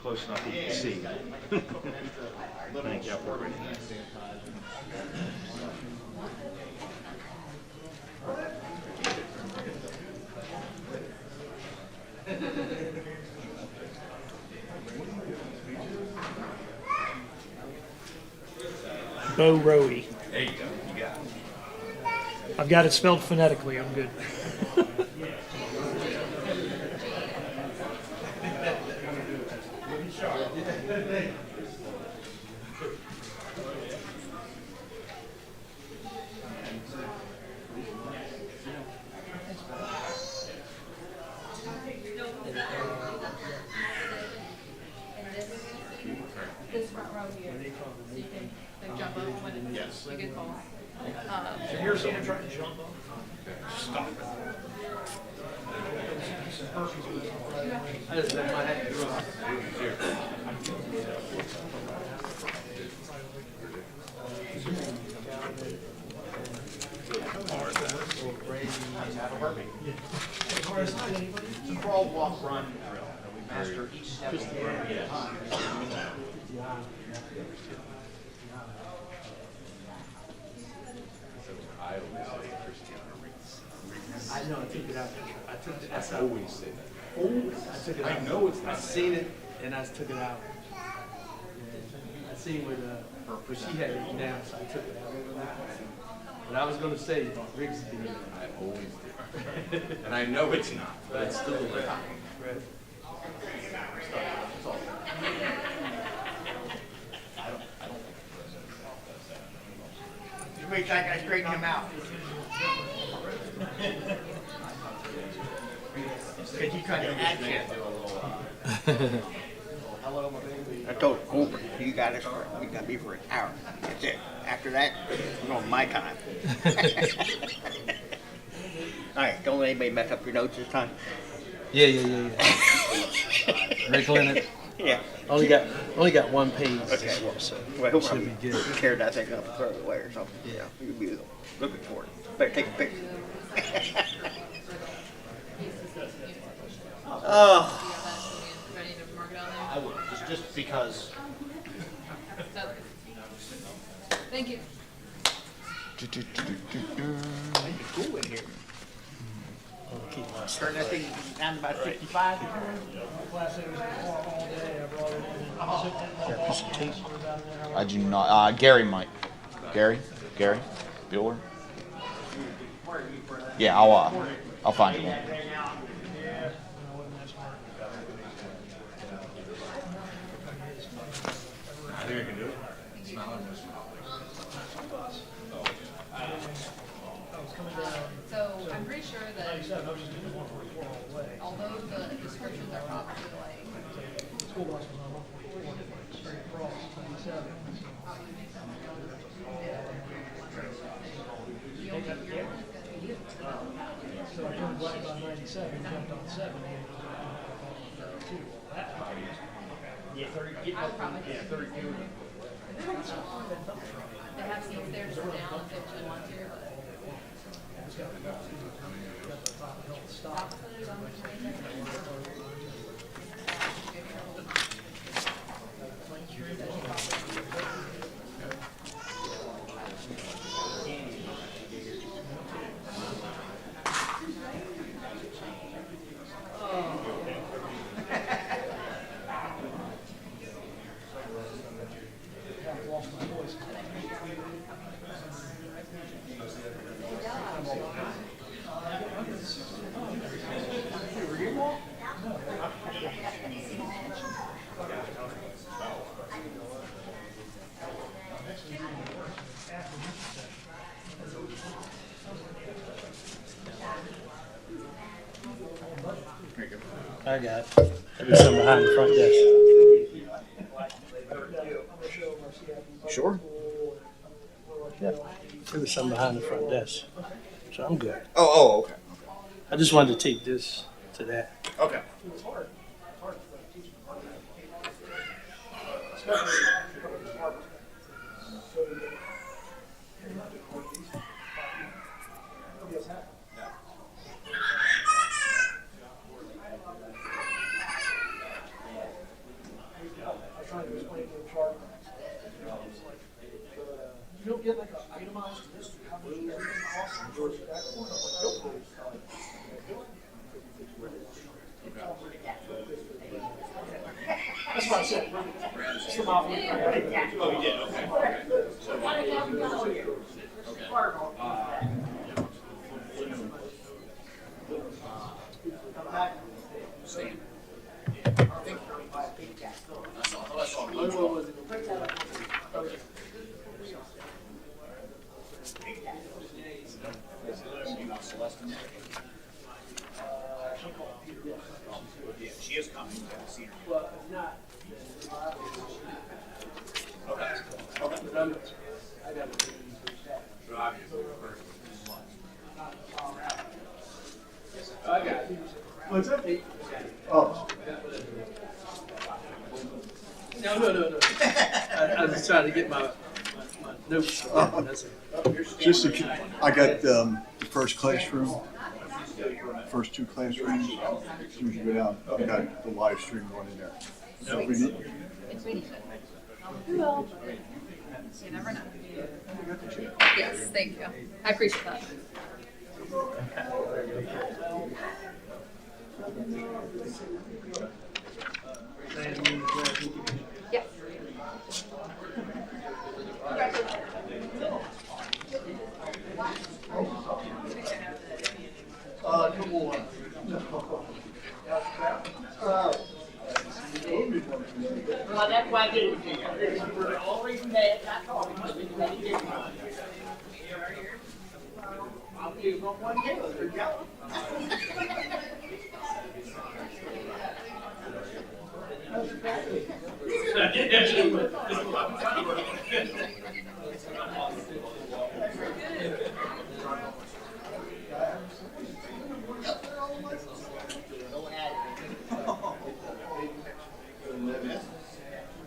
Close enough you can see. Thank you. Robey. There you go. You got it. I've got it spelled phonetically. I'm good. This front row here, so you can like jump up when Yes. you get calls. So here's someone trying to jump up. Stop it. I just let my head go. It's a crawl, walk, run drill. We master each step of the run at a time. I know, I took it out. I took it out. I always say that. Always. I took it out. I know it's not. I seen it and I took it out. I seen where she had it down, so I took it out. But I was gonna say, Riggs did it. I always do. And I know it's not, but it's still a little. Right. That's all. Just wait till I can straighten him out. Because you tried to action. Hello, my baby. I told Cooper, you got me for an hour. That's it. After that, it's on my time. All right, don't let anybody mess up your notes this time. Yeah. Wrinkling it. Yeah. Only got one page. Okay. So Well, he'll should probably be good. tear that thing up and throw it away or something. Yeah. You'll be looking for it. Better take a picture. Oh. Ready to mark it on I would, just because. there? Thank you. It's cool in here. Keep my Turn that thing down to about 55. piece of tape. I do not. Gary might. Gary Bueller. Yeah, I'll find you one. I think I can do it. It's not on this So I'm pretty sure that although the descriptions are probably like the only your one is gonna be So I turned right on 97, jumped on 70. Yeah, 30. I would probably Yeah, 32. they have seats there to sit down if they really want to, but stop food on the 22nd. I got it. There's some behind the front desk. Sure. Yeah. There was some behind the front desk. So I'm good. Oh, okay. I just wanted to take this to that. Okay. Yeah, she is coming. I see her. Well, if not, Okay. I got to I got it. What's up, Pete? Oh, No. I was just trying to get my notes. That's it. just I got the first classroom, first two classrooms. As soon as you go down, I've got the live stream going in there. So if we need, It's waiting. You never know. Yes, thank you. I appreciate that. Yes. come on. Well, that's why I did it. The only reason that I told him was because he didn't run. I'll give him one deal. They're yellow.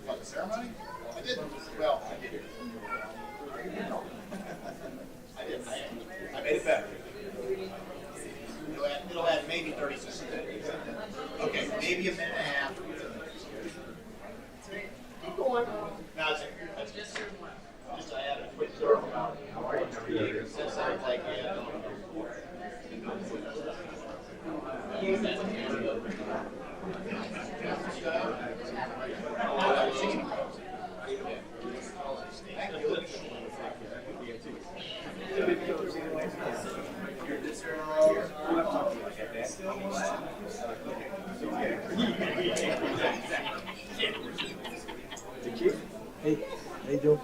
What, the ceremony? I didn't. Well, I did. I made it better. It'll add maybe 30 seconds. Okay, maybe a minute and a half. Keep going. No, that's just I had a quick story about it sounds like Hey, how you doing?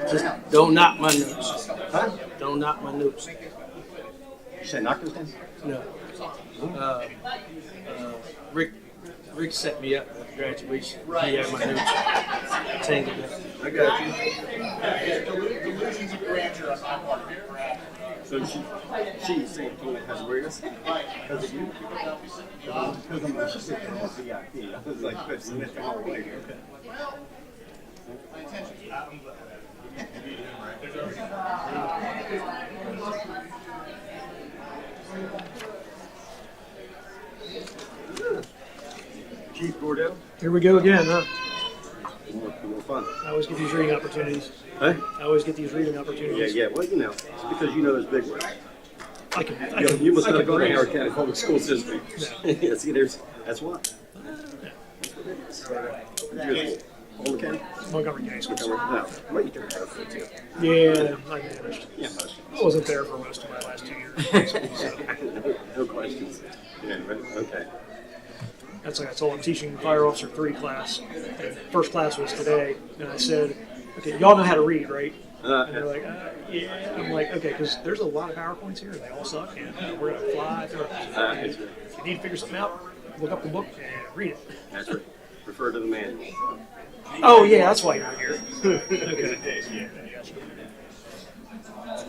Just don't knock my notes. Huh? Don't knock my notes. You say knock this down? No. Rick set me up at graduation. He had my notes tangled up. I got you. delusions of grandeur on my part. So she's saying Tina has awareness? Because of you? Because I'm a VIP. I was like, that's Mr. Hallway. My intention. Chief Gordell? Here we go again, huh? More fun. I always get these reading opportunities. Huh? I always get these reading opportunities. Yeah. Well, you know, it's because you know those big words. You must I not can go to read. Howard County Public School System. Yeah, see, that's why. Old County? Montgomery County Schools. No. Well, you can have it too. Yeah, I managed. Yeah, most. I wasn't there for most of my last 2 years. So No questions. Yeah, right. Okay. that's like I told them, teaching Fire Officer 3 class. And first class was today, and I said, okay, y'all know how to read, right? And they're like, yeah. I'm like, okay, because there's a lot of PowerPoints here, and they all suck, and we're going to fly through it. And if you need to figure something out, look up the book and read it. That's right. Refer to the manual. Oh, yeah, that's why you're here. Okay. Yeah, gotcha.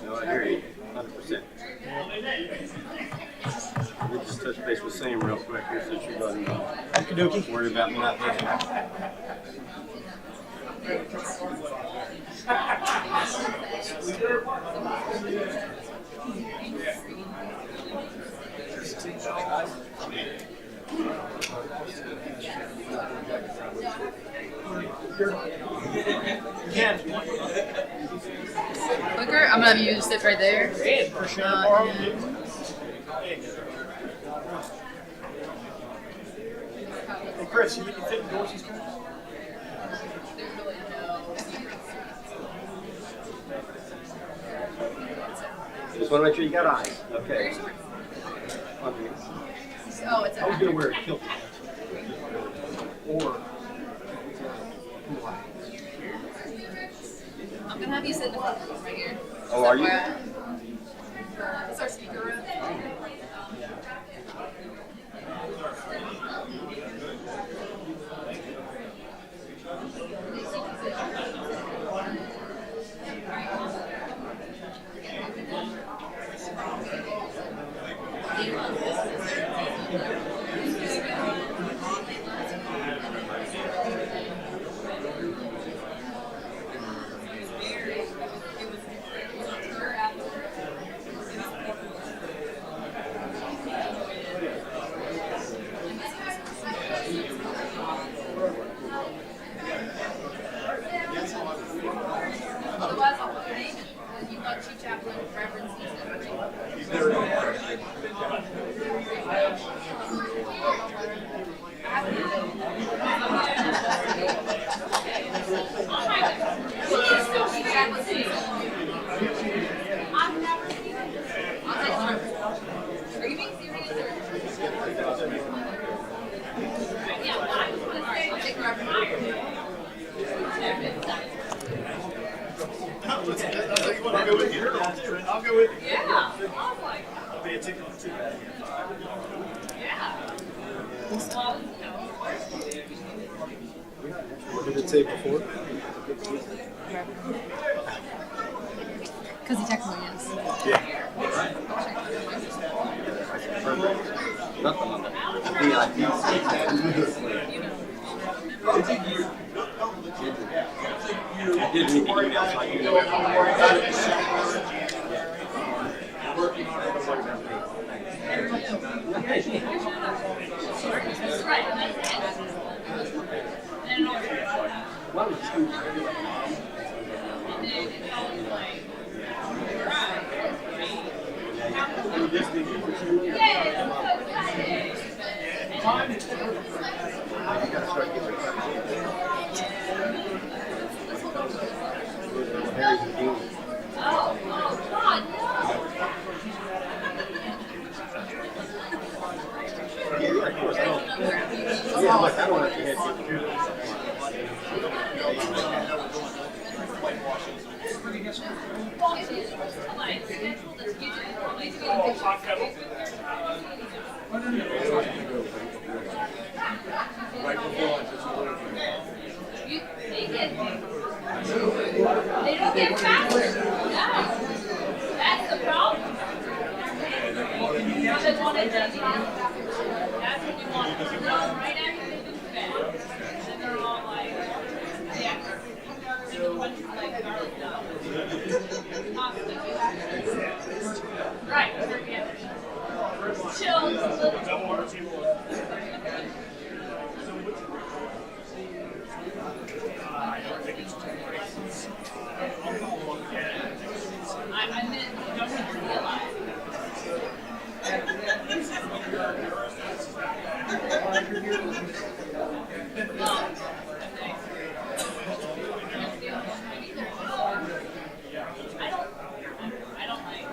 No, I hear you. 100%. Let me just touch base with Sam real quick here since you're done. Okie dokie. Worried about me not being Clicker, I'm gonna use it right there. Hey Chris, you fit in Dorsey's car? There's really no secrets. Just want to make sure you got eyes. Okay. Okay. Oh, it's I was gonna wear a kilt. Or. I'm gonna have you sit in the front room right here. Oh, are you? It's our speaker room. Otherwise, I'll put your name in. You've got Chief Chaplain, Reverend I've never seen it. Are you being serious? Yeah, well, I just want to say, I'll take Reverend You want to go with you? I'll go with you. Yeah, I was like, I'll be a ticket on two. yeah. What did it say before? Because he technically is. Nothing on I did read the email, so I knew Yeah, look, I don't want to hit They don't get faster. No. That's the problem. I just wanted to that's what you want to know right after they've been fed. And they're all like, yeah. And the ones like garlic no. Right, chill. I meant you don't have to realize. I don't like.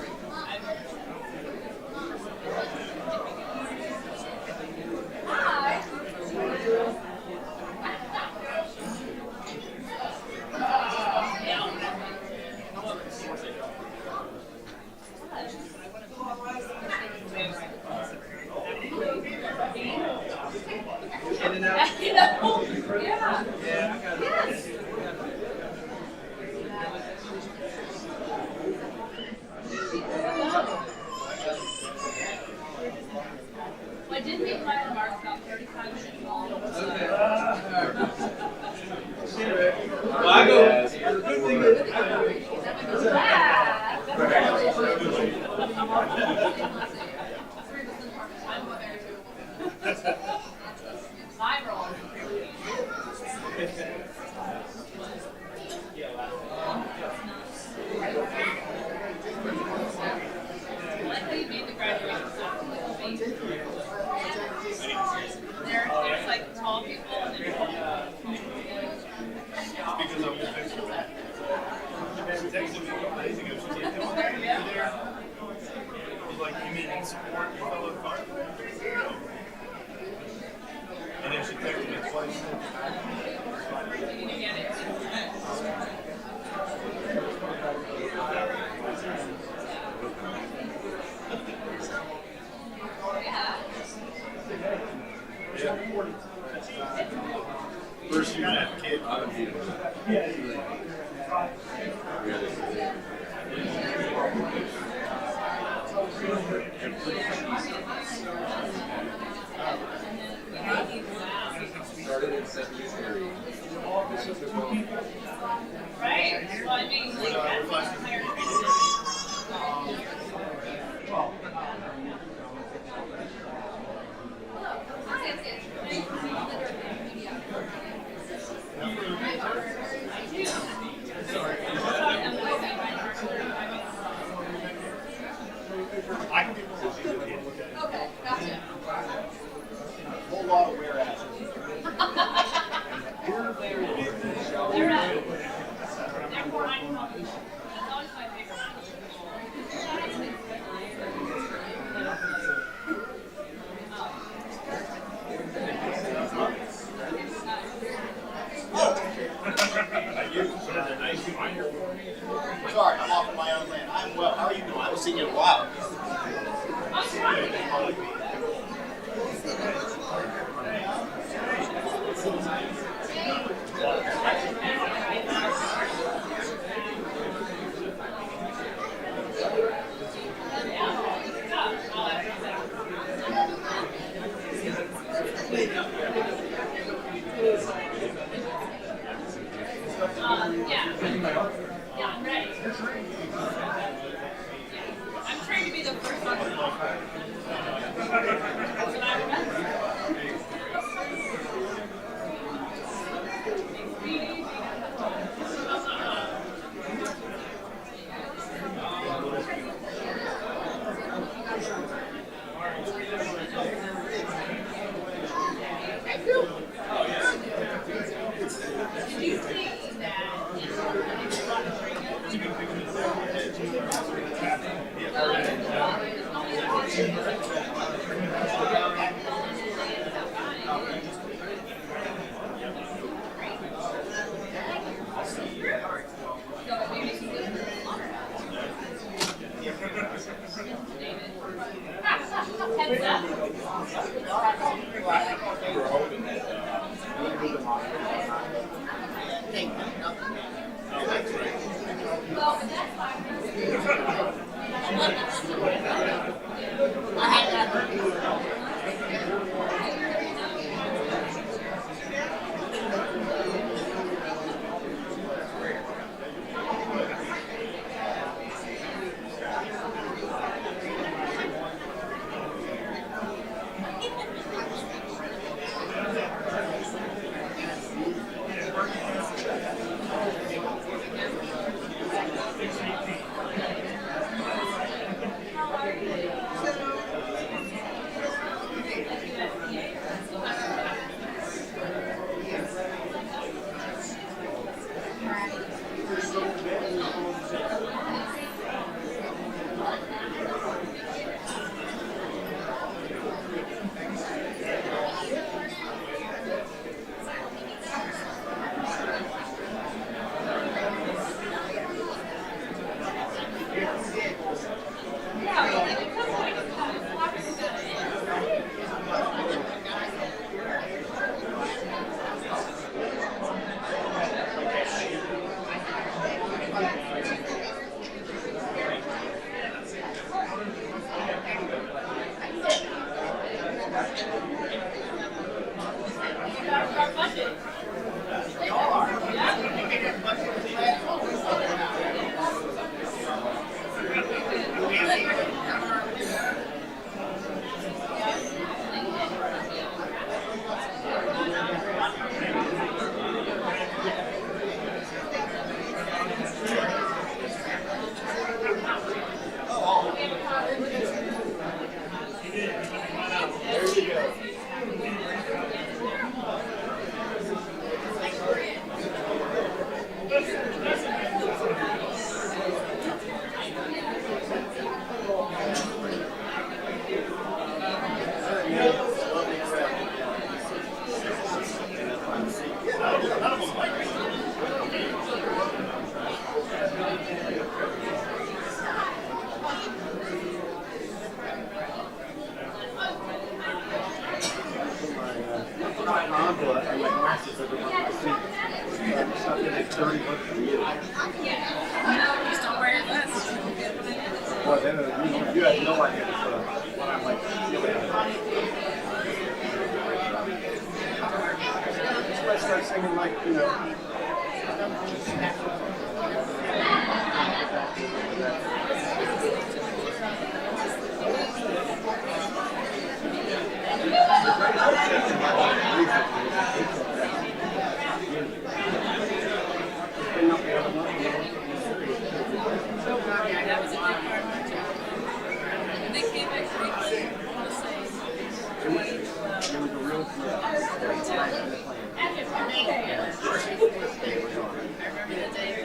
In and out. Yeah, I got it. I did make my remarks about 35 minutes long. Well, I go. The good thing is, I go. My role. I like how you made the graduation stuff. There's like tall and support your fellow car. And then she picked me twice. First, you're gonna have a kid. Started in 73. Right? Well, I mean, like, that's I can do more. okay, gotcha. A whole lot of whereas. They're therefore, that's always my favorite. Sorry, I'm off on my own land. I'm well. How are you doing? I haven't seen you in a while. Yeah, I'm ready. I'm trying to be the first one to talk. That's what I remember. Did you think that heads well, but that's why I had that. classes every month I see. Something like 30 bucks a year. Just don't wear your glasses. Well, then you had no idea what I'm like feeling. So I start singing like, you know. That was a big part of my job. And they came back quickly on the same. It was a real time in the plan. I remember the day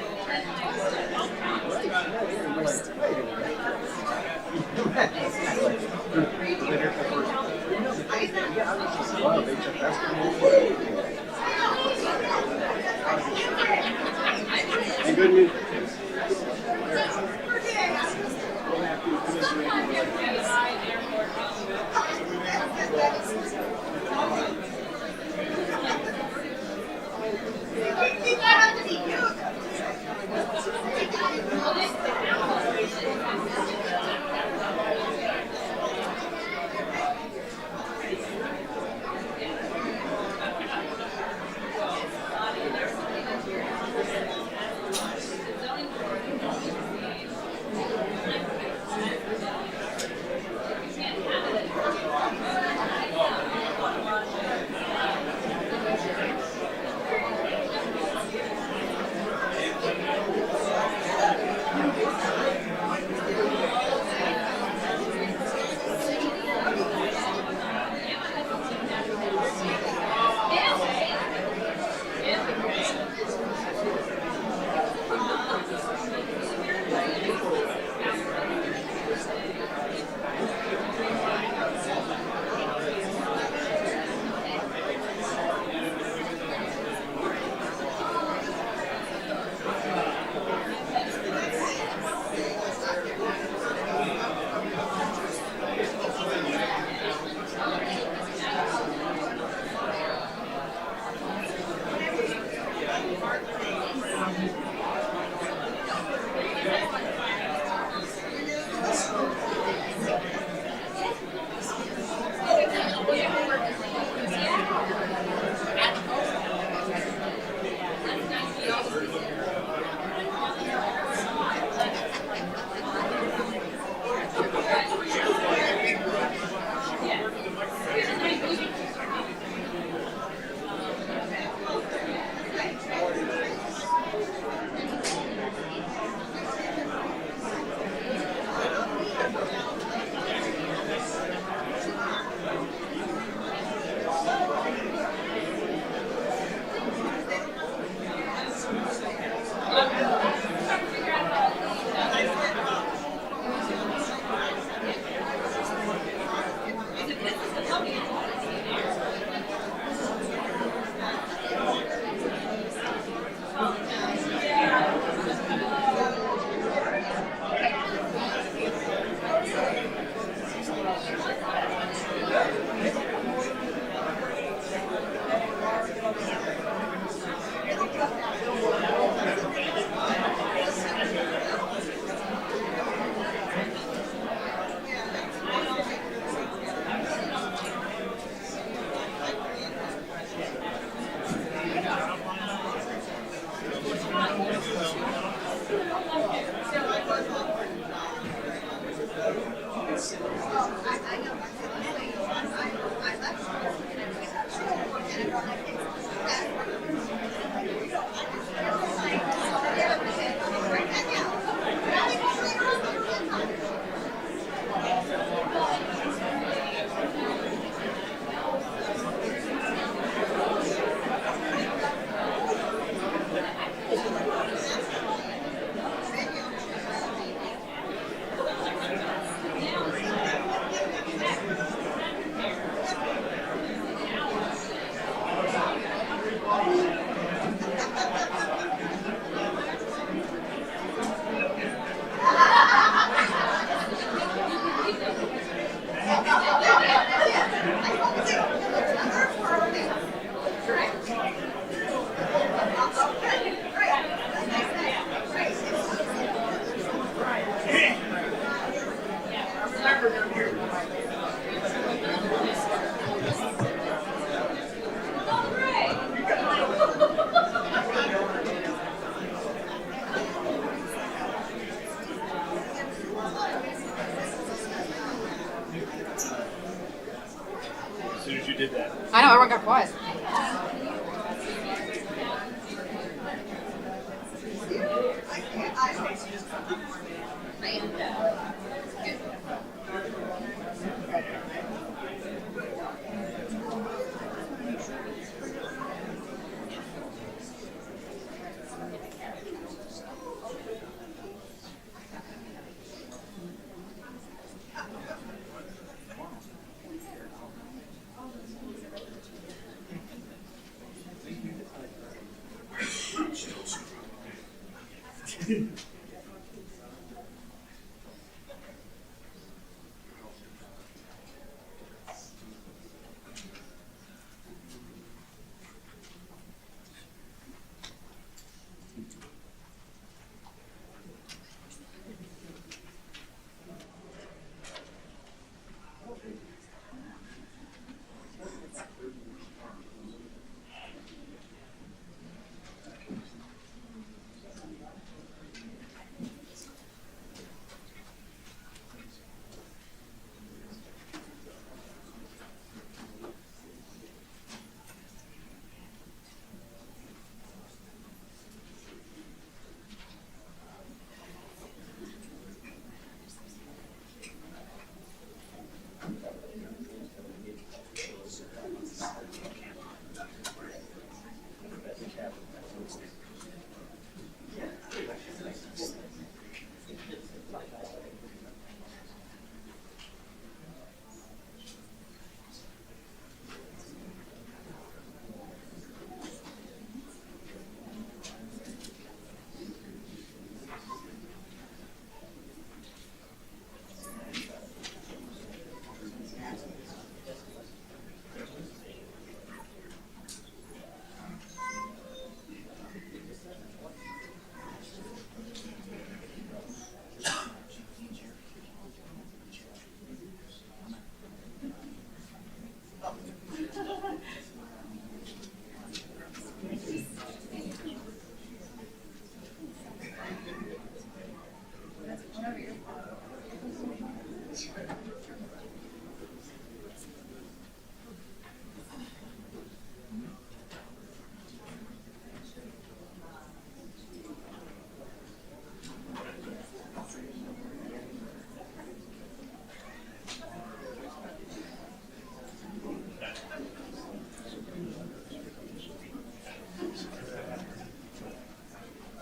soon as you did that. I know, everyone got quiet.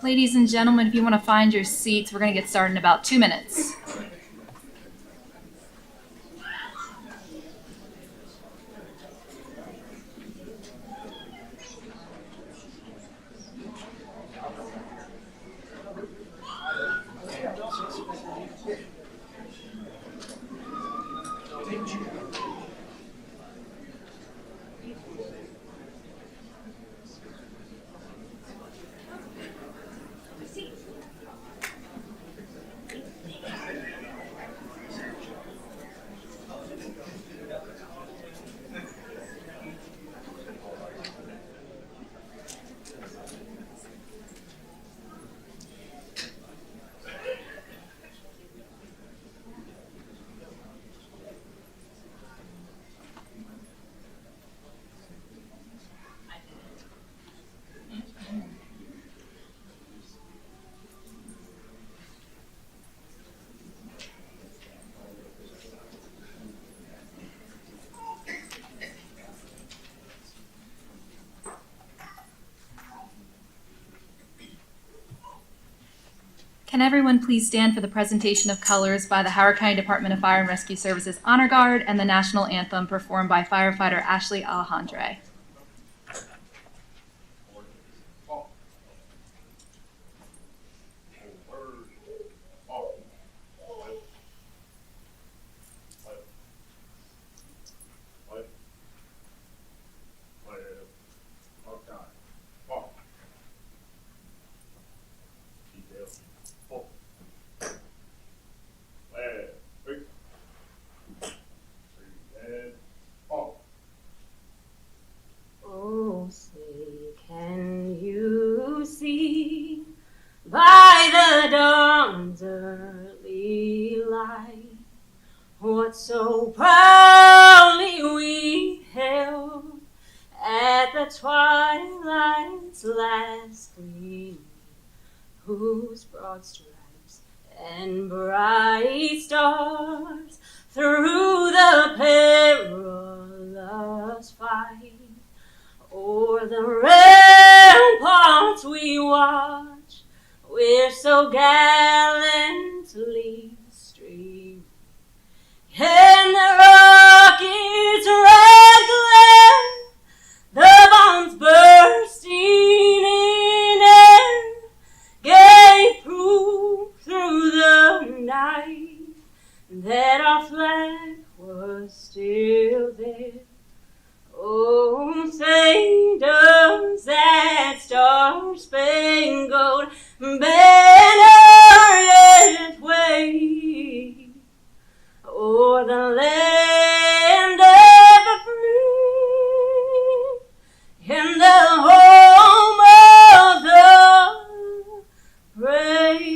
Ladies and gentlemen, if you want to find your seats, we're going to get started in about 2 minutes. Can everyone please stand for the presentation of colors by the Howard County Department of Fire and Rescue Services Honor Guard and the national anthem performed by firefighter Ashley Alejandre. Oh, say, can you see by the dawn's early light what so proudly we hailed the twilight's last gleam, whose broad stripes and bright stars through the perilous fight, o'er the ramparts we watch, we're so gallantly streaming, and the rocket's red glare, the bombs bursting in air, gave proof through the night that our flag was still there. Oh, say does that star-spangled banner yet wave o'er the land of the free and the home of the brave?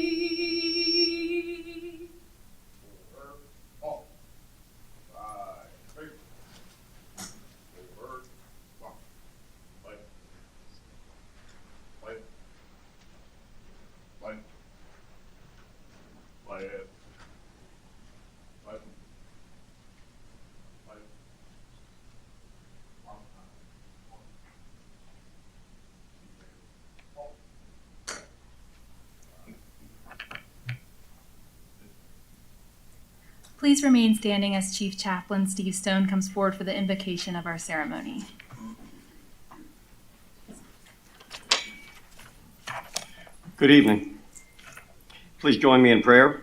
Please remain standing as Chief Chaplain Steve Stone comes forward for the invocation of our ceremony. Good evening. Please join me in prayer.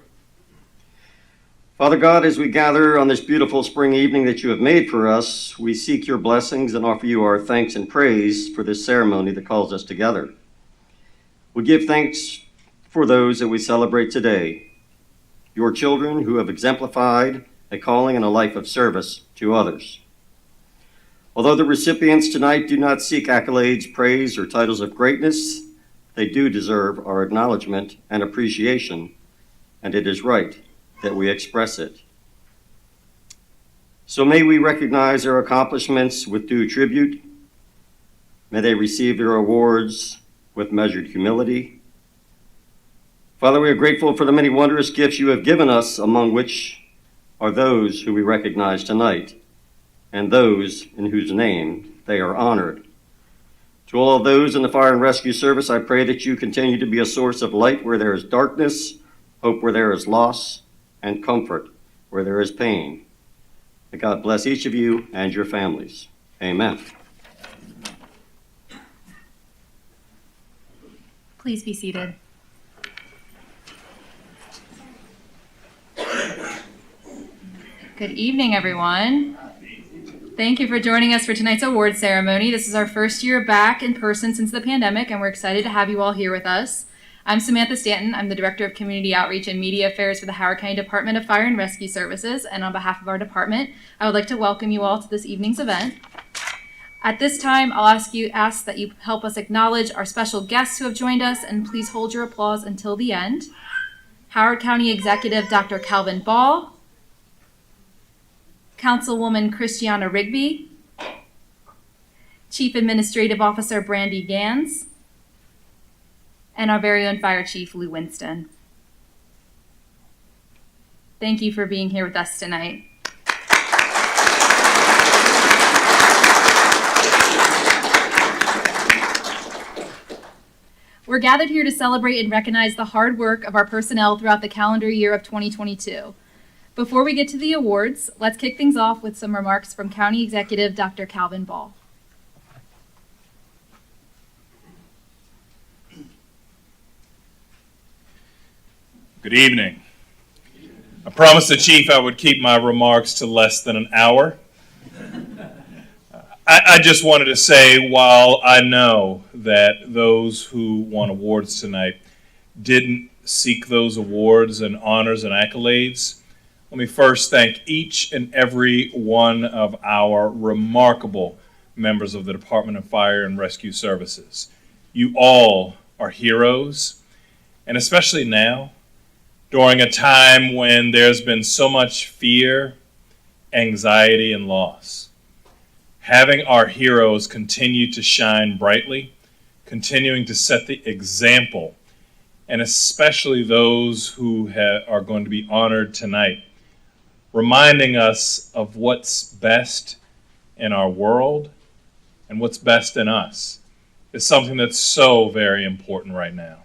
Father God, as we gather on this beautiful spring evening that you have made for us, we seek your blessings and offer you our thanks and praise for this ceremony that calls us together. We give thanks for those that we celebrate today, your children who have exemplified a calling and a life of service to others. Although the recipients tonight do not seek accolades, praise, or titles of greatness, they do deserve our acknowledgement and appreciation, and it is right that we express it. So may we recognize their accomplishments with due tribute. May they receive their awards with measured humility. Father, we are grateful for the many wondrous gifts you have given us, among which are those who we recognize tonight, and those in whose name they are honored. To all of those in the Fire and Rescue Service, I pray that you continue to be a source of light where there is darkness, hope where there is loss, and comfort where there is pain. May God bless each of you and your families. Amen. Please be seated. Good evening, everyone. Thank you for joining us for tonight's award ceremony. This is our first year back in person since the pandemic, and we're excited to have you all here with us. I'm Samantha Stanton. I'm the Director of Community Outreach and Media Affairs for the Howard County Department of Fire and Rescue Services, and on behalf of our department, I would like to welcome you all to this evening's event. At this time, I'll ask that you help us acknowledge our special guests who have joined us, and please hold your applause until the end. Howard County Executive Dr. Calvin Ball, Councilwoman Christiana Rigby, Chief Administrative Officer Brandy Gans, and our very own Fire Chief Lou Winston. Thank you for being here with us tonight. We're gathered here to celebrate and recognize the hard work of our personnel throughout the calendar year of 2022. Before we get to the awards, let's kick things off with some remarks from County Executive Dr. Calvin Ball. Good evening. I promised the chief I would keep my remarks to less than an hour. I just wanted to say, while I know that those who won awards tonight didn't seek those awards and honors and accolades, let me first thank each and every one of our remarkable members of the Department of Fire and Rescue Services. You all are heroes, and especially now, during a time when there's been so much fear, anxiety, and loss. having our heroes continue to shine brightly, continuing to set the example, and especially those who are going to be honored tonight, reminding us of what's best in our world and what's best in us is something that's so very important right now.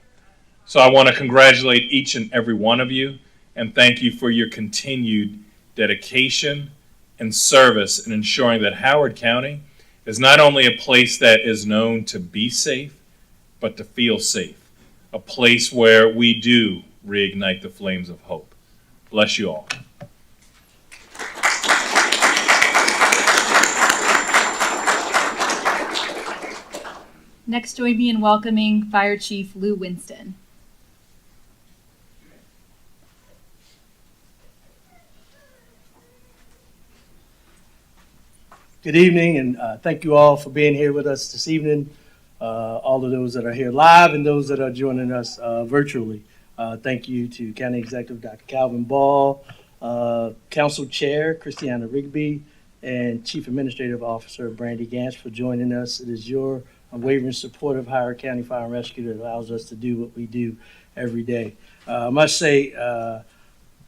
So I want to congratulate each and every one of you and thank you for your continued dedication and service in ensuring that Howard County is not only a place that is known to be safe, but to feel safe, a place where we do reignite the flames of hope. Bless you all. Next, join me in welcoming Fire Chief Lou Winston. Good evening, and thank you all for being here with us this evening. All of those that are here live and those that are joining us virtually. Thank you to County Executive Dr. Calvin Ball, Council Chair Christiana Rigby, and Chief Administrative Officer Brandy Gantz for joining us. It is your unwavering support of Howard County Fire and Rescue that allows us to do what we do every day. I must say,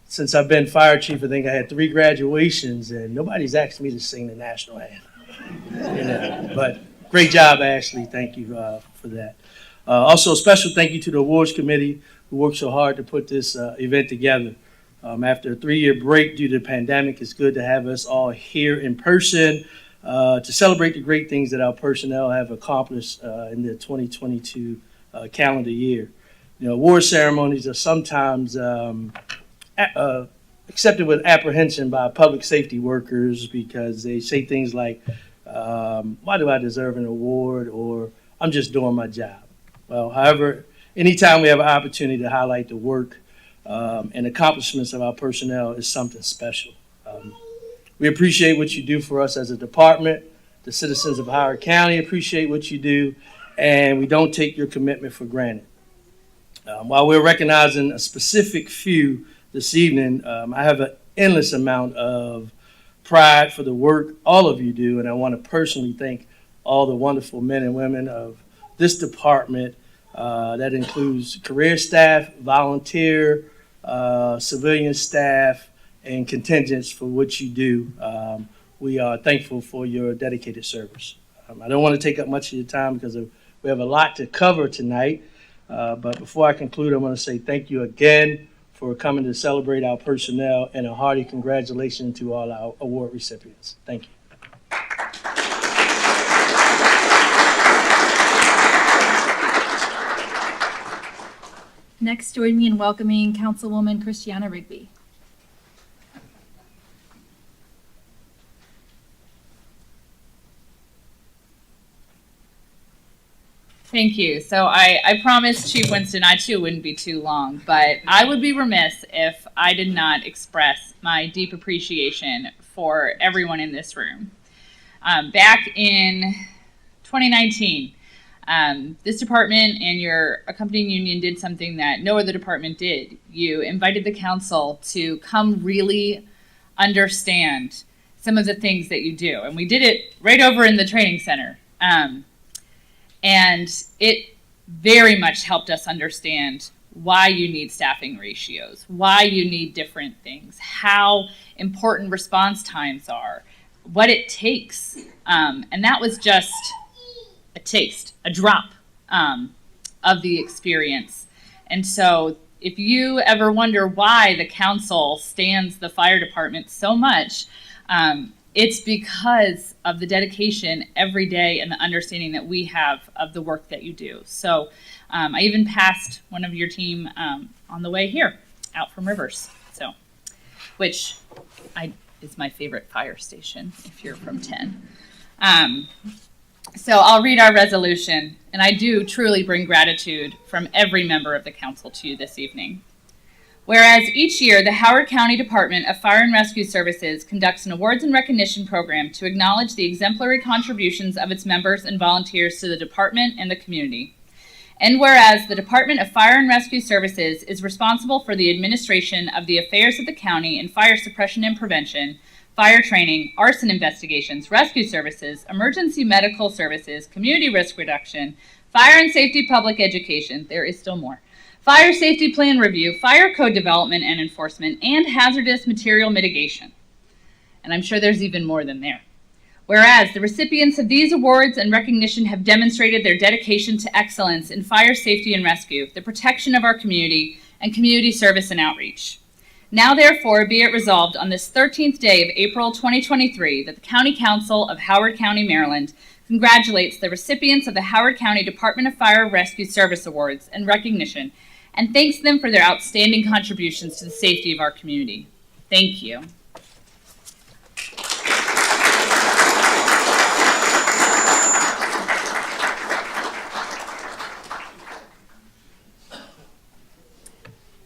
since I've been fire chief, I think I had 3 graduations, and nobody's asked me to sing the national anthem. But great job, Ashley. Thank you for that. Also, a special thank you to the awards committee who worked so hard to put this event together. After a 3-year break due to the pandemic, it's good to have us all here in person to celebrate the great things that our personnel have accomplished in the 2022 calendar year. You know, award ceremonies are sometimes accepted with apprehension by public safety workers because they say things like, why do I deserve an award, or I'm just doing my job. Well, however, anytime we have an opportunity to highlight the work and accomplishments of our personnel is something special. We appreciate what you do for us as a department. The citizens of Howard County appreciate what you do, and we don't take your commitment for granted. While we're recognizing a specific few this evening, I have an endless amount of pride for the work all of you do, and I want to personally thank all the wonderful men and women of this department. That includes career staff, volunteer, civilian staff, and contingents for what you do. We are thankful for your dedicated service. I don't want to take up much of your time because we have a lot to cover tonight, but before I conclude, I want to say thank you again for coming to celebrate our personnel, and a hearty congratulations to all our award recipients. Thank you. Next, join me in welcoming Councilwoman Christiana Rigby. Thank you. So I promised Chief Winston I too wouldn't be too long, but I would be remiss if I did not express my deep appreciation for everyone in this room. Back in 2019, this department and your accompanying union did something that no other department did. You invited the council to come really understand some of the things that you do. And we did it right over in the training center. And it very much helped us understand why you need staffing ratios, why you need different things, how important response times are, what it takes. And that was just a taste, a drop of the experience. And so if you ever wonder why the council stands the fire department so much, it's because of the dedication every day and the understanding that we have of the work that you do. So I even passed one of your team on the way here, out from Rivers, so which is my favorite fire station if you're from 10. So I'll read our resolution, and I do truly bring gratitude from every member of the council to you this evening. Whereas each year, the Howard County Department of Fire and Rescue Services conducts an awards and recognition program to acknowledge the exemplary contributions of its members and volunteers to the department and the community. And whereas the Department of Fire and Rescue Services is responsible for the administration of the affairs of the county and fire suppression and prevention, fire training, arson investigations, rescue services, emergency medical services, community risk reduction, fire and safety public education. There is still more. Fire safety plan review, fire code development and enforcement, and hazardous material mitigation. And I'm sure there's even more than there. Whereas the recipients of these awards and recognition have demonstrated their dedication to excellence in fire safety and rescue, the protection of our community, and community service and outreach. Now therefore be it resolved on this 13th day of April 2023 that the County Council of Howard County, Maryland congratulates the recipients of the Howard County Department of Fire Rescue Service Awards and recognition and thanks them for their outstanding contributions to the safety of our community. Thank you.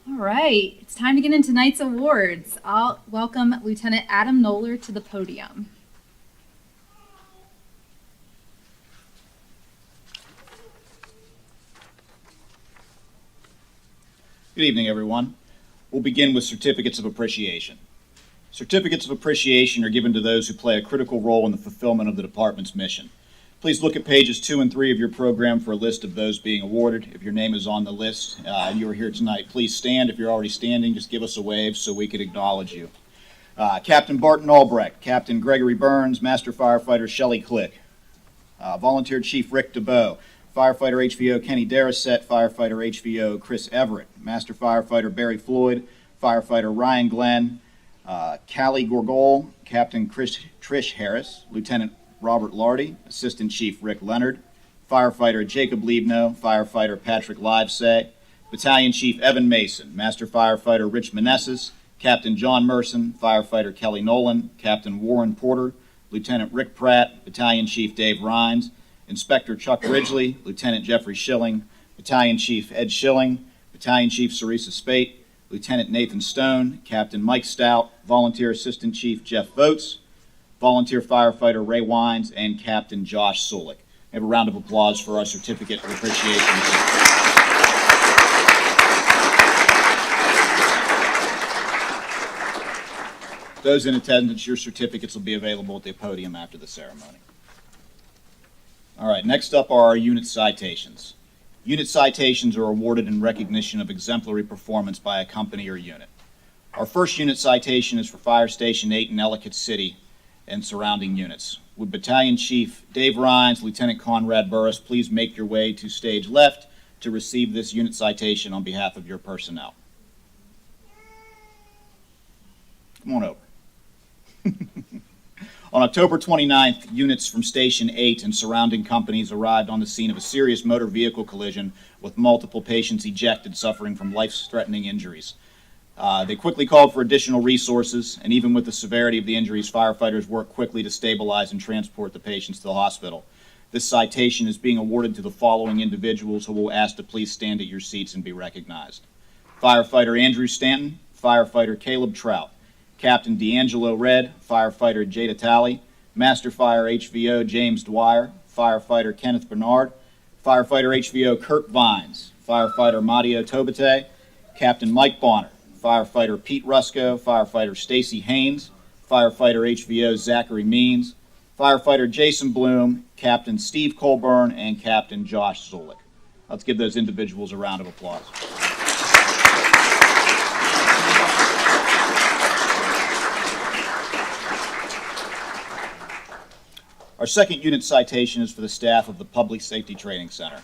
All right, it's time to get into tonight's awards. I'll welcome Lieutenant Adam Noller to the podium. Good evening, everyone. We'll begin with certificates of appreciation. Certificates of appreciation are given to those who play a critical role in the fulfillment of the department's mission. Please look at pages 2 and 3 of your program for a list of those being awarded. If your name is on the list and you are here tonight, please stand. If you're already standing, just give us a wave so we can acknowledge you. Captain Barton Albrecht, Captain Gregory Burns, Master Firefighter Shelley Click, Volunteer Chief Rick DeBow, Firefighter HVO Kenny Darasset, Firefighter HVO Chris Everett, Master Firefighter Barry Floyd, Firefighter Ryan Glenn, Callie Gorgol, Captain Trish Harris, Lieutenant Robert Lardy, Assistant Chief Rick Leonard, Firefighter Jacob Liebno, Firefighter Patrick Livesay, Battalion Chief Evan Mason, Master Firefighter Rich Meneses, Captain John Merson, Firefighter Kelly Nolan, Captain Warren Porter, Lieutenant Rick Pratt, Battalion Chief Dave Rhines, Inspector Chuck Ridgely, Lieutenant Jeffrey Schilling, Battalion Chief Ed Schilling, Battalion Chief Sarisa Spate, Lieutenant Nathan Stone, Captain Mike Stout, Volunteer Assistant Chief Jeff Votes, Volunteer Firefighter Ray Wines, and Captain Josh Solik. Have a round of applause for our certificate of appreciation. Those in attendance, your certificates will be available at the podium after the ceremony. All right, next up are our unit citations. Unit citations are awarded in recognition of exemplary performance by a company or unit. Our first unit citation is for Fire Station 8 in Ellicott City and surrounding units. Would Battalion Chief Dave Rhines, Lieutenant Conrad Burris, please make your way to stage left to receive this unit citation on behalf of your personnel. Come on over. On October 29th, units from Station 8 and surrounding companies arrived on the scene of a serious motor vehicle collision with multiple patients ejected suffering from life-threatening injuries. They quickly called for additional resources, and even with the severity of the injuries, firefighters worked quickly to stabilize and transport the patients to the hospital. This citation is being awarded to the following individuals who will ask to please stand at your seats and be recognized. Firefighter Andrew Stanton, Firefighter Caleb Trout, Captain D'Angelo Red, Firefighter Jada Talley, Master Fire HVO James Dwyer, Firefighter Kenneth Bernard, Firefighter HVO Kurt Vines, Firefighter Matteo Tobate, Captain Mike Bonner, Firefighter Pete Rusco, Firefighter Stacy Haynes, Firefighter HVO Zachary Means, Firefighter Jason Bloom, Captain Steve Colburn, and Captain Josh Zulik. Let's give those individuals a round of applause. Our second unit citation is for the staff of the Public Safety Training Center.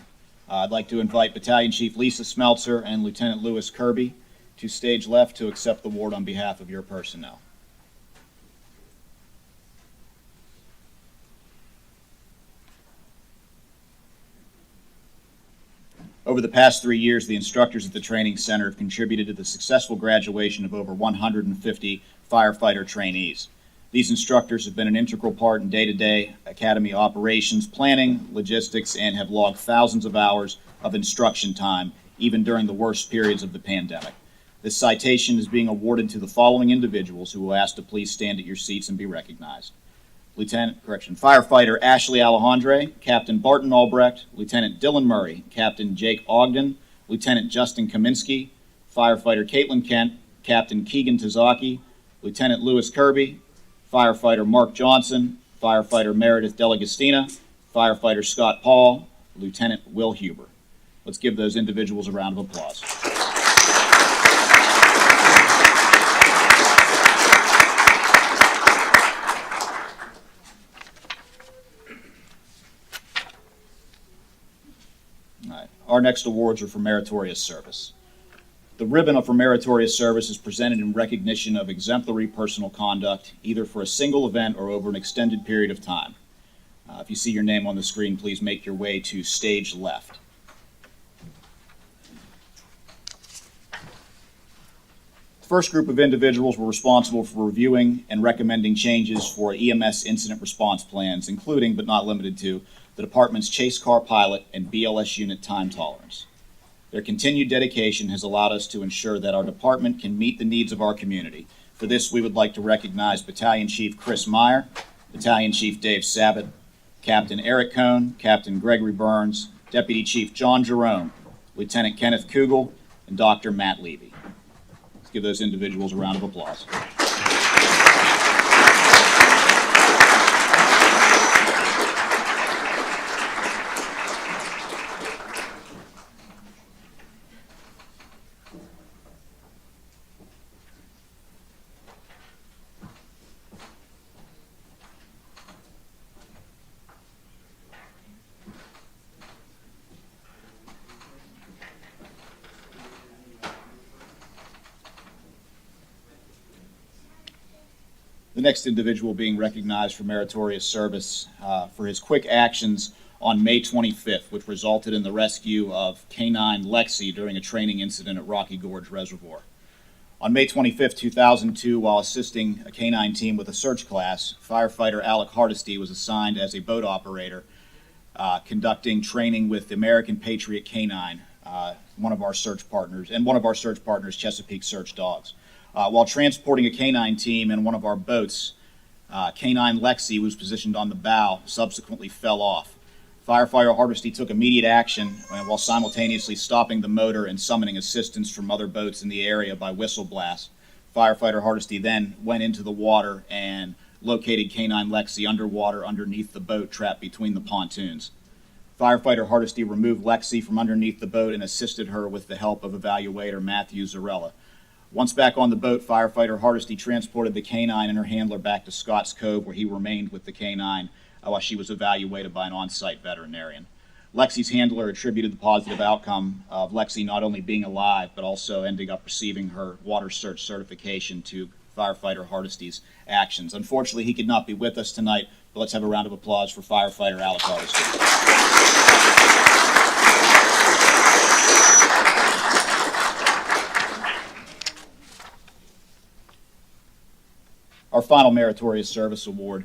I'd like to invite Battalion Chief Lisa Smeltzer and Lieutenant Lewis Kirby to stage left to accept the award on behalf of your personnel. Over the past 3 years, the instructors at the training center have contributed to the successful graduation of over 150 firefighter trainees. These instructors have been an integral part in day-to-day academy operations, planning, logistics, and have logged thousands of hours of instruction time, even during the worst periods of the pandemic. This citation is being awarded to the following individuals who will ask to please stand at your seats and be recognized. Firefighter Ashley Alejandre, Captain Barton Albrecht, Lieutenant Dylan Murray, Captain Jake Ogden, Lieutenant Justin Kaminsky, Firefighter Caitlin Kent, Captain Keegan Tazaki, Lieutenant Lewis Kirby, firefighter Mark Johnson, firefighter Meredith Delagostina, firefighter Scott Paul, Lieutenant Will Huber. Let's give those individuals a round of applause. All right. Our next awards are for meritorious service. The ribbon for meritorious service is presented in recognition of exemplary personal conduct, either for a single event or over an extended period of time. If you see your name on the screen, please make your way to stage left. The first group of individuals were responsible for reviewing and recommending changes for EMS incident response plans, including but not limited to the department's chase car pilot and BLS unit time tolerance. Their continued dedication has allowed us to ensure that our department can meet the needs of our community. For this, we would like to recognize Battalion Chief Chris Meyer, Battalion Chief Dave Sabat, Captain Eric Cohn, Captain Gregory Burns, Deputy Chief John Jerome, Lieutenant Kenneth Kugel, and Dr. Matt Levy. Let's give those individuals a round of applause. The next individual being recognized for meritorious service for his quick actions on May 25th, which resulted in the rescue of K-9 Lexi during a training incident at Rocky Gorge Reservoir. On May 25th, 2002, while assisting a K-9 team with a search class, firefighter Alec Hardesty was assigned as a boat operator conducting training with the American Patriot K-9, one of our search partners, Chesapeake Search Dogs. While transporting a K-9 team in one of our boats, K-9 Lexi was positioned on the bow, subsequently fell off. Firefighter Hardesty took immediate action while simultaneously stopping the motor and summoning assistance from other boats in the area by whistle blast. Firefighter Hardesty then went into the water and located K-9 Lexi underwater underneath the boat trapped between the pontoons. Firefighter Hardesty removed Lexi from underneath the boat and assisted her with the help of evaluator Matthew Zarella. Once back on the boat, firefighter Hardesty transported the K-9 and her handler back to Scotts Cove, where he remained with the K-9 while she was evaluated by an on-site veterinarian. Lexi's handler attributed the positive outcome of Lexi not only being alive, but also ending up receiving her water search certification to firefighter Hardesty's actions. Unfortunately, he could not be with us tonight, but let's have a round of applause for firefighter Alec Hardesty. Our final meritorious service award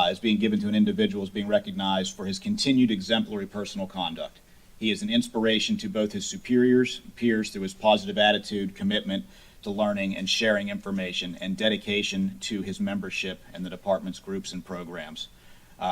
is being given to an individual who is being recognized for his continued exemplary personal conduct. He is an inspiration to both his superiors and peers through his positive attitude, commitment to learning and sharing information, and dedication to his membership in the department's groups and programs.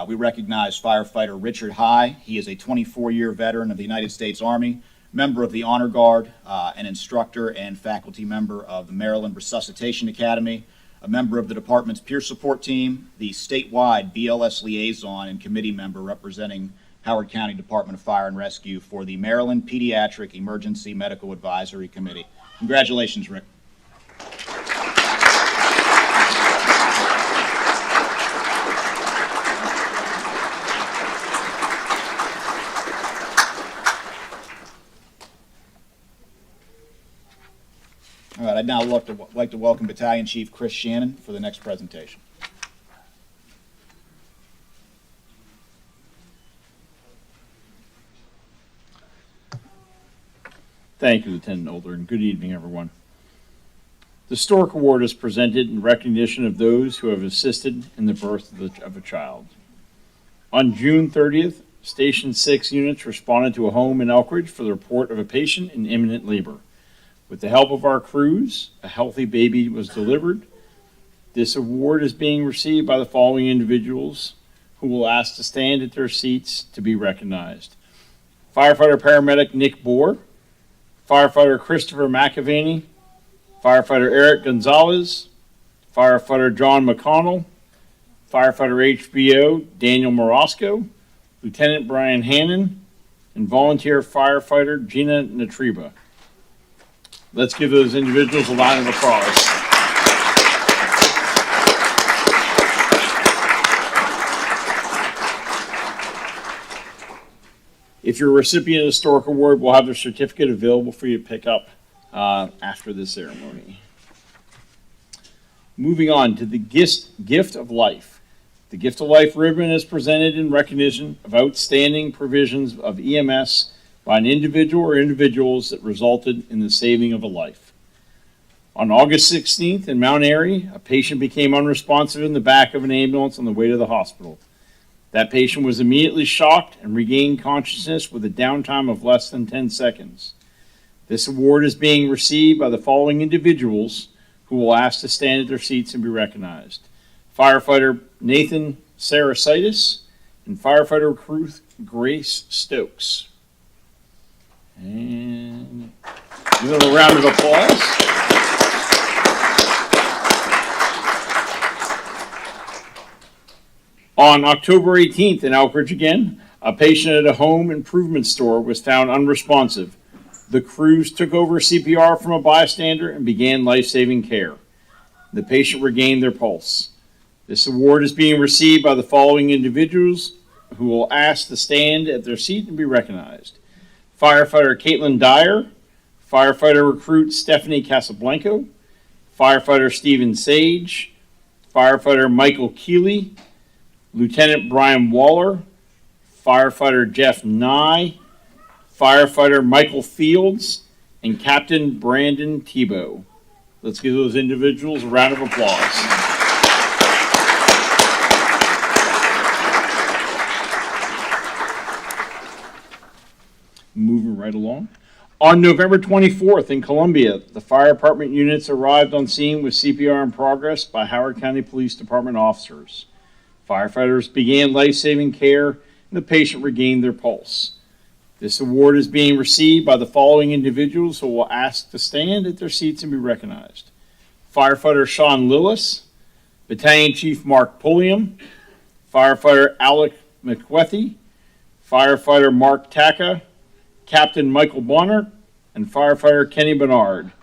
We recognize firefighter Richard High. He is a 24-year veteran of the United States Army, member of the Honor Guard, an instructor and faculty member of the Maryland Resuscitation Academy, a member of the department's peer support team, the statewide BLS liaison and committee member representing Howard County Department of Fire and Rescue for the Maryland Pediatric Emergency Medical Advisory Committee. Congratulations, Rick. All right, I'd now like to welcome Battalion Chief Chris Shannon for the next presentation. Thank you, Lieutenant Older, and good evening, everyone. The Stork Award is presented in recognition of those who have assisted in the birth of a child. On June 30th, Station 6 units responded to a home in Elkridge for the report of a patient in imminent labor. With the help of our crews, a healthy baby was delivered. This award is being received by the following individuals who will ask to stand at their seats to be recognized. Firefighter-paramedic Nick Bohr, Firefighter Christopher McAvaney, Firefighter Eric Gonzalez, Firefighter John McConnell, Firefighter HBO Daniel Morosco, Lieutenant Brian Hannon, and Volunteer Firefighter Gina Natriba. Let's give those individuals a round of applause. If you're a recipient of the Historic Award, we'll have their certificate available for you to pick up after the ceremony. Moving on to the Gift of Life. The Gift of Life ribbon is presented in recognition of outstanding provisions of EMS by an individual or individuals that resulted in the saving of a life. On August 16th in Mount Airy, a patient became unresponsive in the back of an ambulance on the way to the hospital. That patient was immediately shocked and regained consciousness with a downtime of less than 10 seconds. This award is being received by the following individuals who will ask to stand at their seats and be recognized. Firefighter Nathan Sarasitis and Firefighter Ruth Grace Stokes. And give them a round of applause. On October 18th in Elkridge again, a patient at a home improvement store was found unresponsive. The crews took over CPR from a bystander and began life-saving care. The patient regained their pulse. This award is being received by the following individuals who will ask to stand at their seat and be recognized. Firefighter Caitlin Dyer, Firefighter Recruit Stephanie Casablanco, Firefighter Stephen Sage, Firefighter Michael Keeley, Lieutenant Brian Waller, Firefighter Jeff Nye, Firefighter Michael Fields, and Captain Brandon Tebow. Let's give those individuals a round of applause. Moving right along. On November 24th in Columbia, the fire department units arrived on scene with CPR in progress by Howard County Police Department officers. Firefighters began life-saving care, and the patient regained their pulse. This award is being received by the following individuals who will ask to stand at their seats and be recognized. Firefighter Sean Lillis, Battalion Chief Mark Pulliam, Firefighter Alec McWethy, Firefighter Mark Taka, Captain Michael Bonner, and Firefighter Kenny Bernard.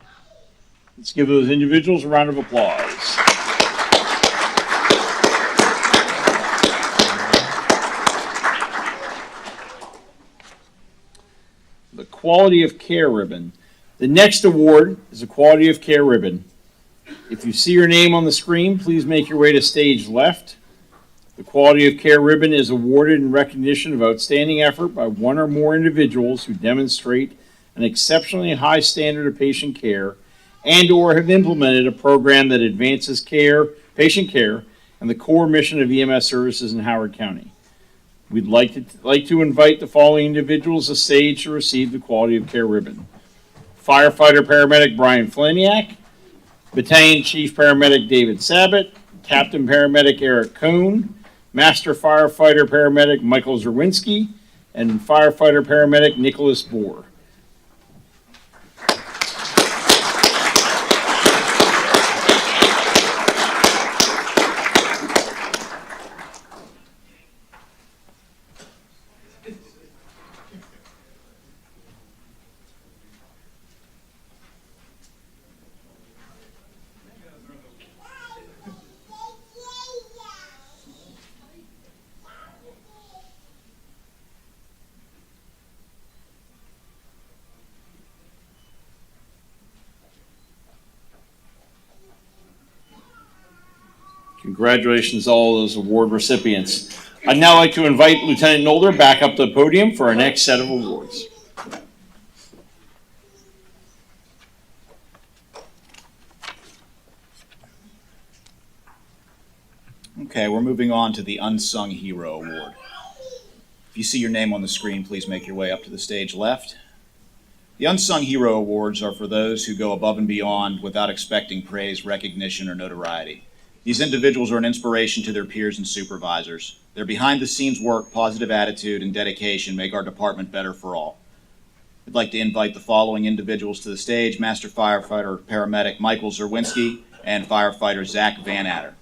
Let's give those individuals a round of applause. The Quality of Care Ribbon. The next award is a Quality of Care Ribbon. If you see your name on the screen, please make your way to stage left. The Quality of Care Ribbon is awarded in recognition of outstanding effort by one or more individuals who demonstrate an exceptionally high standard of patient care and or have implemented a program that advances patient care, and the core mission of EMS services in Howard County. We'd like to invite the following individuals to stage to receive the Quality of Care Ribbon. Firefighter Paramedic Brian Flaniak, Battalion Chief Paramedic David Sabat, Captain Paramedic Eric Cohn, Master Firefighter Paramedic Michael Zerwinski, and Firefighter Paramedic Nicholas Bohr. Congratulations to all those award recipients. I'd now like to invite Lieutenant Nolder back up to the podium for our next set of awards. Okay, we're moving on to the Unsung Hero Award. If you see your name on the screen, please make your way up to the stage left. The Unsung Hero Awards are for those who go above and beyond without expecting praise, recognition, or notoriety. These individuals are an inspiration to their peers and supervisors. Their behind-the-scenes work, positive attitude, and dedication make our department better for all. I'd like to invite the following individuals to the stage: Master Firefighter Paramedic Michael Zerwinski and firefighter Zach Van Adder.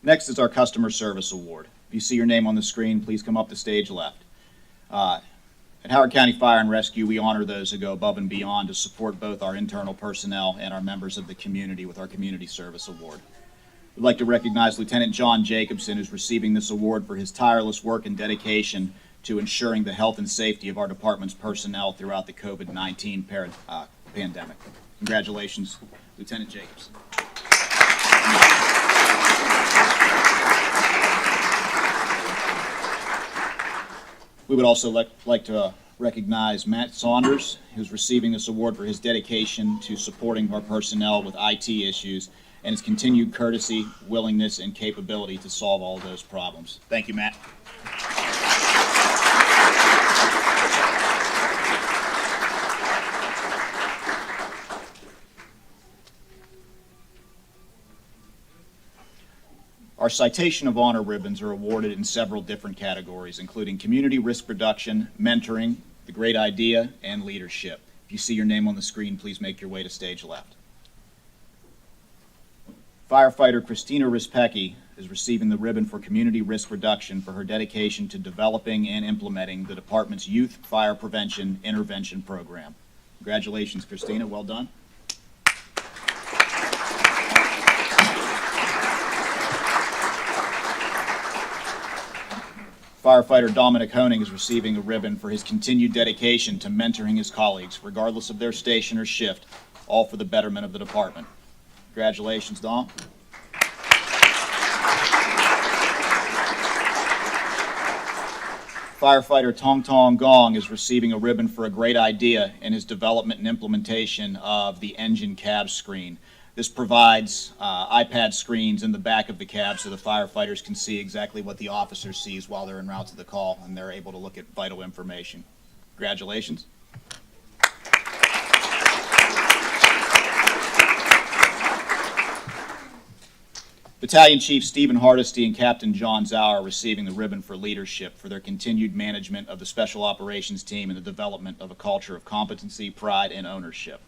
Next is our Customer Service Award. If you see your name on the screen, please come up to stage left. At Howard County Fire and Rescue, we honor those who go above and beyond to support both our internal personnel and our members of the community with our Community Service Award. We'd like to recognize Lieutenant John Jacobson, who's receiving this award for his tireless work and dedication to ensuring the health and safety of our department's personnel throughout the COVID-19 pandemic. Congratulations, Lieutenant Jacobson. We would also like to recognize Matt Saunders, who's receiving this award for his dedication to supporting our personnel with IT issues and his continued courtesy, willingness, and capability to solve all those problems. Thank you, Matt. Our Citation of Honor ribbons are awarded in several different categories, including community risk reduction, mentoring, the great idea, and leadership. If you see your name on the screen, please make your way to stage left. Firefighter Christina Rispecki is receiving the ribbon for community risk reduction for her dedication to developing and implementing the department's youth fire prevention intervention program. Congratulations, Christina. Well done. Firefighter Dominic Honing is receiving a ribbon for his continued dedication to mentoring his colleagues, regardless of their station or shift, all for the betterment of the department. Congratulations, Dom. Firefighter Tong Tong Gong is receiving a ribbon for a great idea in his development and implementation of the engine cab screen. This provides iPad screens in the back of the cab so the firefighters can see exactly what the officer sees while they're en route to the call, and they're able to look at vital information. Congratulations. Battalion Chief Stephen Hardesty and Captain John Zauer are receiving the ribbon for leadership for their continued management of the Special Operations Team and the development of a culture of competency, pride, and ownership.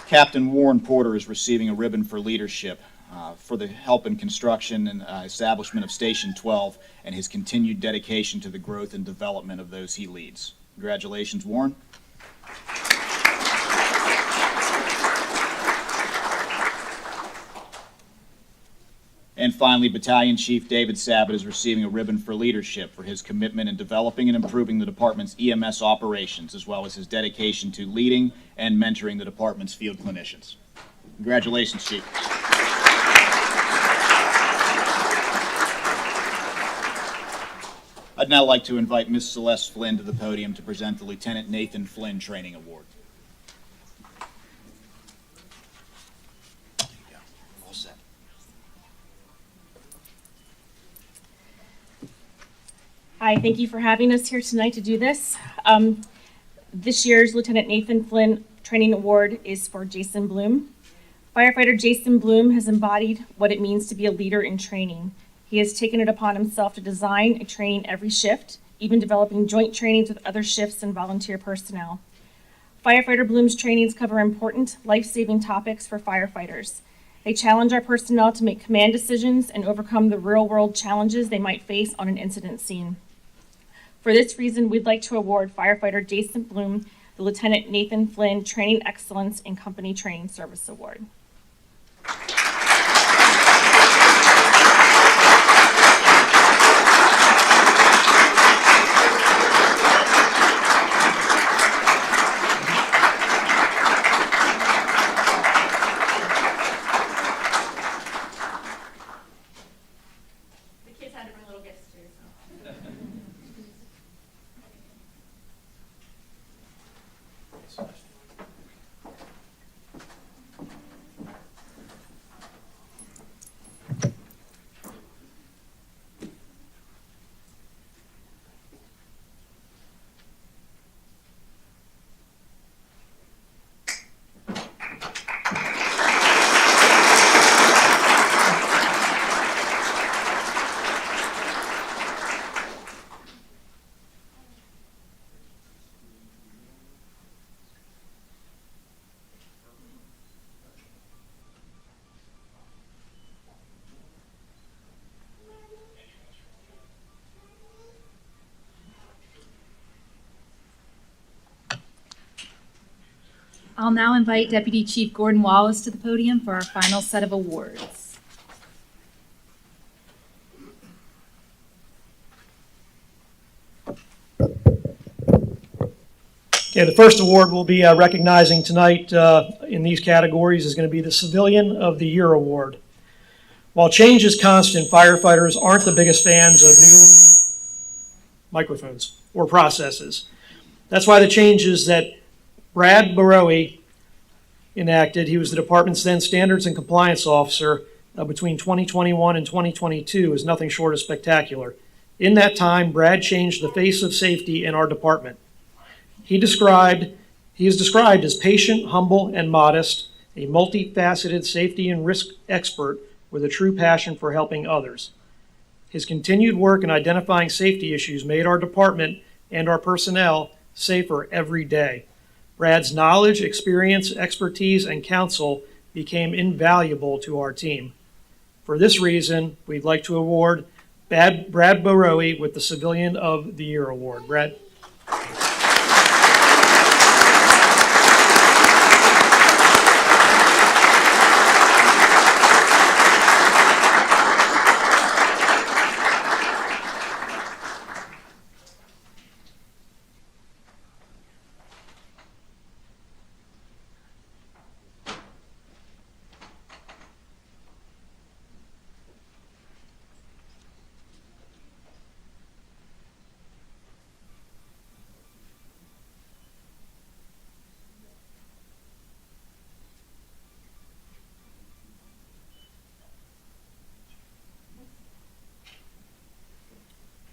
Captain Warren Porter is receiving a ribbon for leadership for the help in construction and establishment of Station 12 and his continued dedication to the growth and development of those he leads. Congratulations, Warren. And finally, Battalion Chief David Sabat is receiving a ribbon for leadership for his commitment in developing and improving the department's EMS operations, as well as his dedication to leading and mentoring the department's field clinicians. Congratulations, Chief. I'd now like to invite Ms. Celeste Flynn to the podium to present the Lieutenant Nathan Flynn Training Award. Hi, thank you for having us here tonight to do this. This year's Lieutenant Nathan Flynn Training Award is for Jason Bloom. Firefighter Jason Bloom has embodied what it means to be a leader in training. He has taken it upon himself to design a training every shift, even developing joint trainings with other shifts and volunteer personnel. Firefighter Bloom's trainings cover important, life-saving topics for firefighters. They challenge our personnel to make command decisions and overcome the real-world challenges they might face on an incident scene. For this reason, we'd like to award Firefighter Jason Bloom the Lieutenant Nathan Flynn Training Excellence in Company Training Service Award. I'll now invite Deputy Chief Gordon Wallace to the podium for our final set of awards. Okay, the first award we'll be recognizing tonight in these categories is going to be the Civilian of the Year Award. While change is constant, firefighters aren't the biggest fans of new microphones or processes. That's why the changes that Brad Barrowe enacted, he was the department's then Standards and Compliance Officer between 2021 and 2022, is nothing short of spectacular. In that time, Brad changed the face of safety in our department. He is described as patient, humble, and modest, a multifaceted safety and risk expert with a true passion for helping others. His continued work in identifying safety issues made our department and our personnel safer every day. Brad's knowledge, experience, expertise, and counsel became invaluable to our team. For this reason, we'd like to award Brad Barrowe with the Civilian of the Year Award. Brad.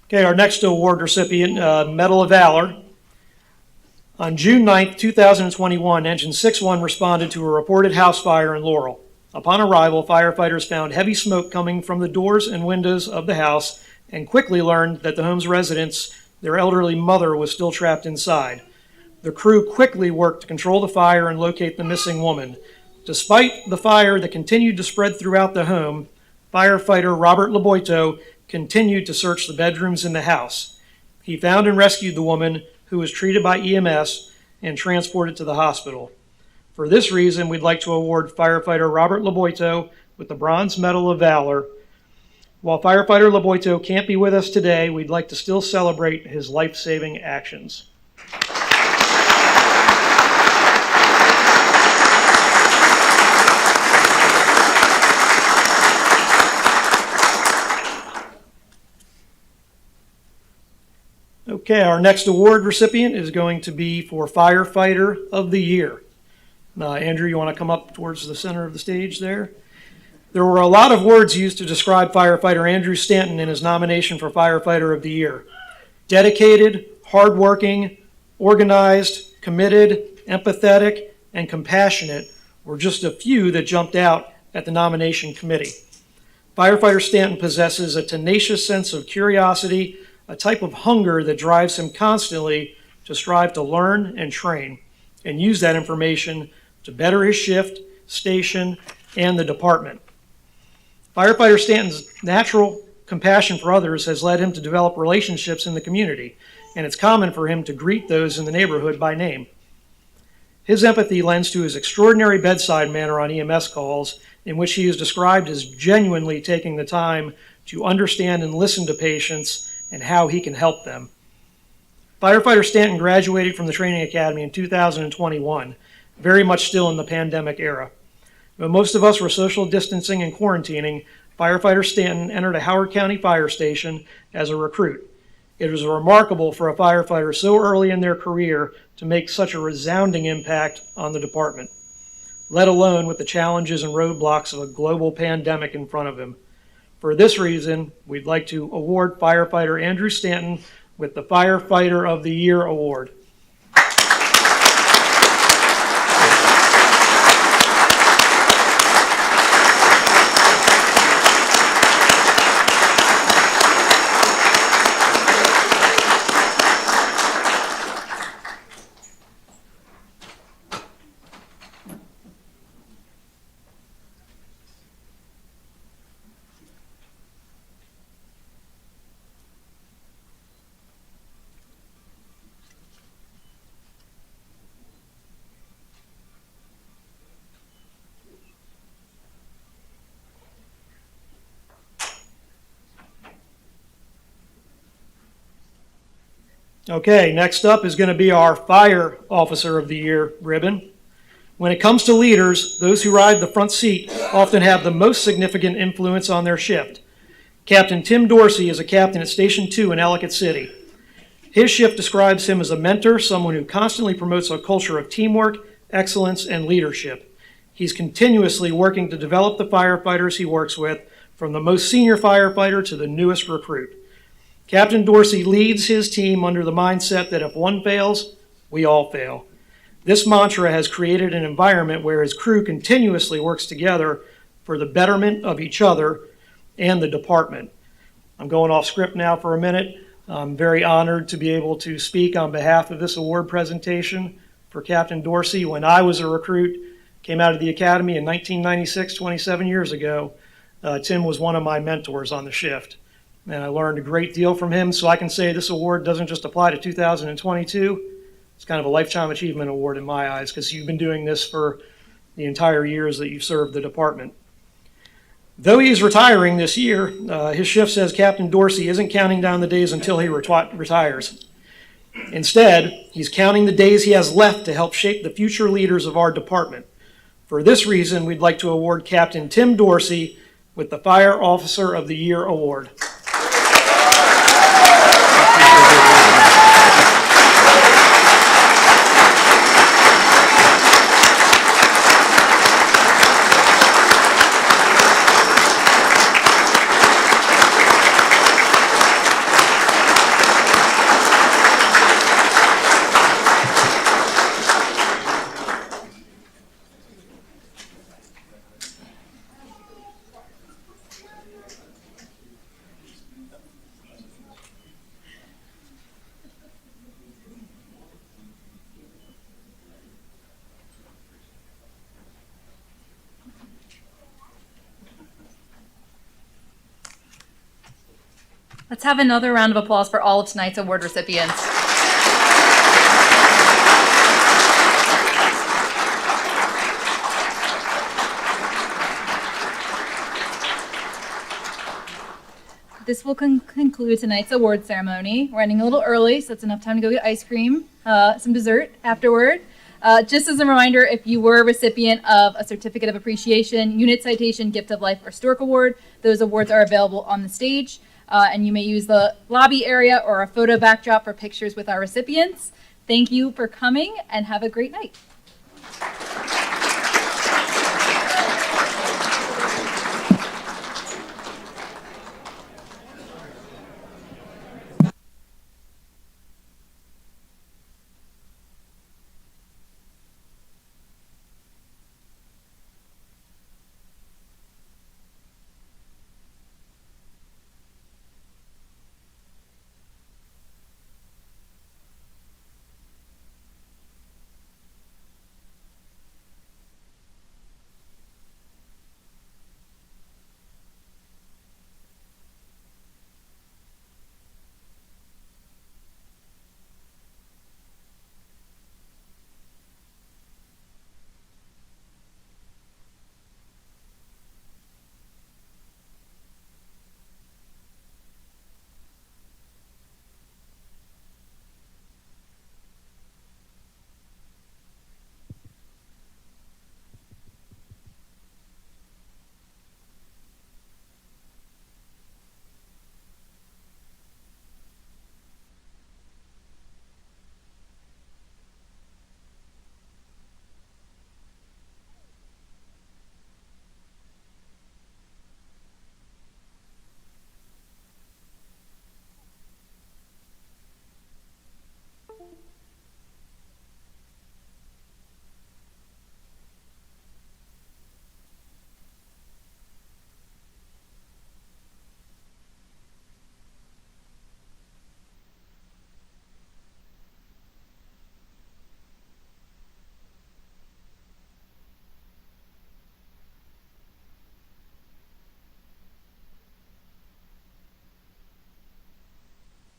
Okay, our next award recipient, Medal of Valor. On June 9th, 2021, Engine 6-1 responded to a reported house fire in Laurel. Upon arrival, firefighters found heavy smoke coming from the doors and windows of the house and quickly learned that the home's residents, their elderly mother, was still trapped inside. The crew quickly worked to control the fire and locate the missing woman. Despite the fire that continued to spread throughout the home, firefighter Robert Laboito continued to search the bedrooms in the house. He found and rescued the woman, who was treated by EMS and transported to the hospital. For this reason, we'd like to award firefighter Robert Laboito with the Bronze Medal of Valor. While firefighter Laboito can't be with us today, we'd like to still celebrate his life-saving actions. Okay, our next award recipient is going to be for Firefighter of the Year. Andrew, you want to come up towards the center of the stage there? There were a lot of words used to describe firefighter Andrew Stanton in his nomination for Firefighter of the Year. Dedicated, hardworking, organized, committed, empathetic, and compassionate were just a few that jumped out at the nomination committee. Firefighter Stanton possesses a tenacious sense of curiosity, a type of hunger that drives him constantly to strive to learn and train and use that information to better his shift, station, and the department. Firefighter Stanton's natural compassion for others has led him to develop relationships in the community, and it's common for him to greet those in the neighborhood by name. His empathy lends to his extraordinary bedside manner on EMS calls, in which he is described as genuinely taking the time to understand and listen to patients and how he can help them. Firefighter Stanton graduated from the Training Academy in 2021, very much still in the pandemic era. When most of us were social distancing and quarantining, Firefighter Stanton entered a Howard County fire station as a recruit. It was remarkable for a firefighter so early in their career to make such a resounding impact on the department, let alone with the challenges and roadblocks of a global pandemic in front of him. For this reason, we'd like to award firefighter Andrew Stanton with the Firefighter of the Year Award. Okay, next up is going to be our Fire Officer of the Year ribbon. When it comes to leaders, those who ride the front seat often have the most significant influence on their shift. Captain Tim Dorsey is a captain at Station 2 in Ellicott City. His shift describes him as a mentor, someone who constantly promotes a culture of teamwork, excellence, and leadership. He's continuously working to develop the firefighters he works with, from the most senior firefighter to the newest recruit. Captain Dorsey leads his team under the mindset that if one fails, we all fail. This mantra has created an environment where his crew continuously works together for the betterment of each other and the department. I'm going off script now for a minute. I'm very honored to be able to speak on behalf of this award presentation for Captain Dorsey. When I was a recruit, came out of the academy in 1996, 27 years ago, Tim was one of my mentors on the shift. And I learned a great deal from him, so I can say this award doesn't just apply to 2022. It's kind of a lifetime achievement award in my eyes, because you've been doing this for the entire years that you've served the department. Though he is retiring this year, his shift says Captain Dorsey isn't counting down the days until he retires. Instead, he's counting the days he has left to help shape the future leaders of our department. For this reason, we'd like to award Captain Tim Dorsey with the Fire Officer of the Year Award. Let's have another round of applause for all of tonight's award recipients. This will conclude tonight's award ceremony. We're ending a little early, so it's enough time to go get ice cream, some dessert afterward. Just as a reminder, if you were a recipient of a Certificate of Appreciation, Unit Citation, Gift of Life, or Stork Award, those awards are available on the stage. And you may use the lobby area or a photo backdrop for pictures with our recipients. Thank you for coming and have a great night.